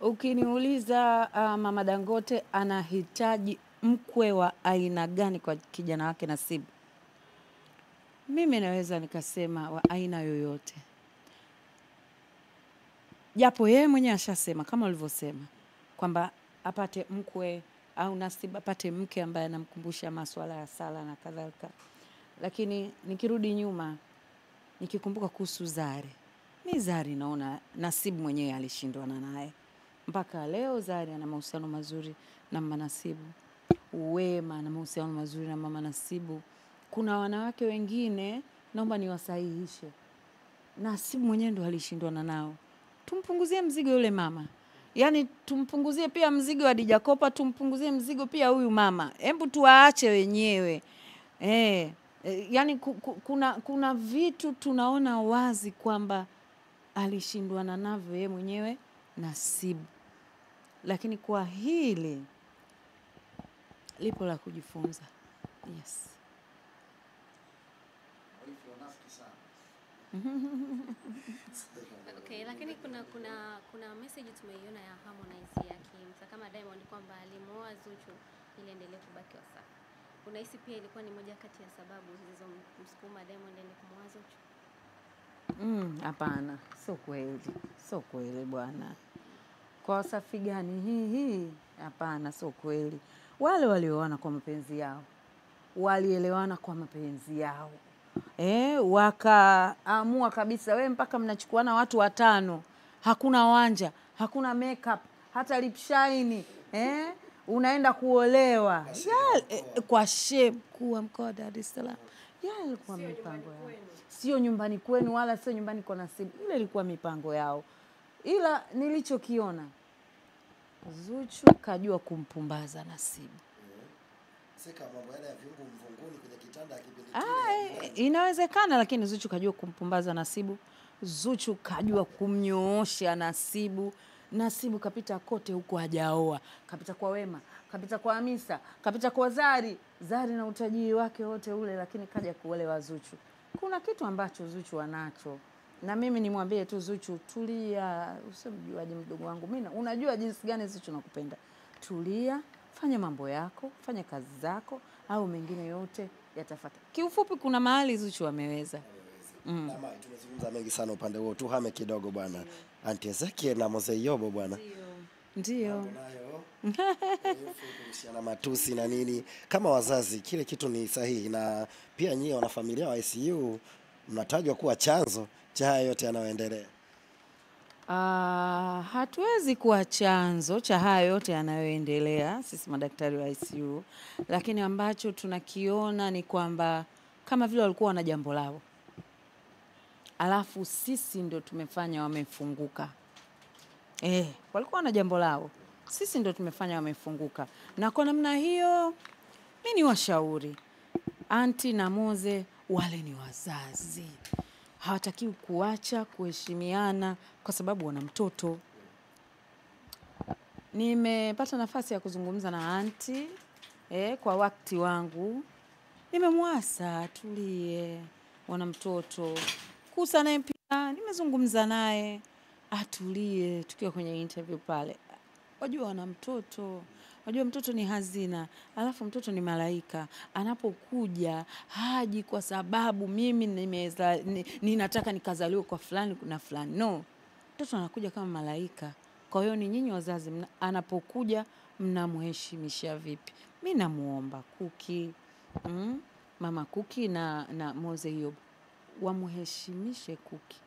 Ukiniuliza Mama Dangote anahitaji mkwe wa aina gani kwa kijana wake Nasibu? Mimi naweza nikasema wa aina yoyote. Japo yeye mwenyewe ashasema kama ulivyosema kwamba apate mkwe au Nasibu apate mke ambaye anamkumbusha masuala ya sala na kadhalika. Lakini nikirudi nyuma nikikumbuka kuhusu Zari. Mi Zari naona Nasibu mwenyewe alishindwana naye. Mpaka leo Zari ana mahusiano mazuri na Mama Nasibu. Wema ana mahusiano mazuri na Mama Nasibu. Kuna wanawake wengine naomba niwasahihishe. Nasibu mwenyewe ndo alishindwana nao. Tumpunguzie mzigo yule mama. Yaani tumpunguzie pia mzigo wa Dija Kopa, tumpunguzie mzigo pia huyu mama. Hebu tuwaache wenyewe. Yaani kuna vitu tunaona wazi kwamba alishindwana navyo yeye mwenyewe Nasibu. Lakini kwa hili lipo la kujifunza. Yes. Okay, lakini kuna message tumeiona ya Harmonize akimsa kama Diamond kwamba alimuoa Zuchu ili endelee kubaki Wasafi. Unahisi pia ilikuwa ni moja kati ya sababu zilizomsukuma Diamond aende kumuoa Zuchu? Hapana, sio kweli. Sio kweli bwana. Kwa Wasafi gani hii? Hapana, sio kweli. Wale walioana kwa mapenzi yao. Walielewana kwa mapenzi yao. Wakaamua kabisa we mpaka mnachukuana watu 5. Hakuna wanja, hakuna makeup, hata lip shine. Unaenda kuolewa. Kwa shape kuwa mkoa wa Dar es Salaam. Ilikuwa mipango yao. Sio nyumbani kwenu wala sio nyumbani kwa Nasibu. Ile ilikuwa mipango yao. Ila nilichokiona Zuchu kajua kumpumbaza Nasibu. Sika mambo yale ya viungo mvunguni kwenye kitanda kipindi kile. Inawezekana lakini Zuchu kajua kumpumbaza Nasibu. Zuchu kajua kumnyoosha Nasibu. Nasibu kapita kote huko hajaoa. Kapita kwa Wema, kapita kwa Hamisa, kapita kwa Zari. Zari na utajiri wake wote ule lakini kaja kuolewa Zuchu. Kuna kitu ambacho Zuchu anacho. Na mimi nimwambie tu Zuchu tulia, usimjuaje mdogo wangu. Mimi unajua jinsi gani Zuchu nakupenda. Tulia, fanya mambo yako, fanya kazi zako au mengine yote yatafuata. Kiufupi kuna mahali Zuchu ameweza. Mama tunazungumza mengi sana upande huo. Tuhame kidogo bwana. Auntie Ezekiel na Mzee Yobo bwana. Ndio. Na matusi na nini kama wazazi kile kitu ni sahihi na pia nyie wana familia wa ICU mnatajwa kuwa chanzo cha haya yote yanayoendelea. Hatuwezi kuwa chanzo cha haya yote yanayoendelea sisi madaktari wa ICU, lakini ambacho tunakiona ni kwamba kama vile walikuwa wana jambo lao. Alafu sisi ndio tumefanya wamefunguka. Walikuwa wana jambo lao. Sisi ndio tumefanya wamefunguka. Na kwa namna hiyo mimi ni washauri Auntie na Moze wale ni wazazi. Hawatakiwi kuacha kuheshimiana kwa sababu wana mtoto. Nimepata nafasi ya kuzungumza na Auntie kwa wakati wangu. Nimemwasa tulie, wana mtoto. Kusa naye pia nimezungumza naye atulie tukiwa kwenye interview pale. Wajua wana mtoto. Wajua mtoto ni hazina. Alafu mtoto ni malaika. Anapokuja haji kwa sababu mimi ninataka nikazaliwe kwa fulani na fulani. No. Mtoto anakuja kama malaika. Kwa hiyo ni nyinyi wazazi anapokuja mnamheshimisha vipi? Mimi namuomba Kuki, Mama Kuki na Mzee Yobo wamheshimishe Kuki.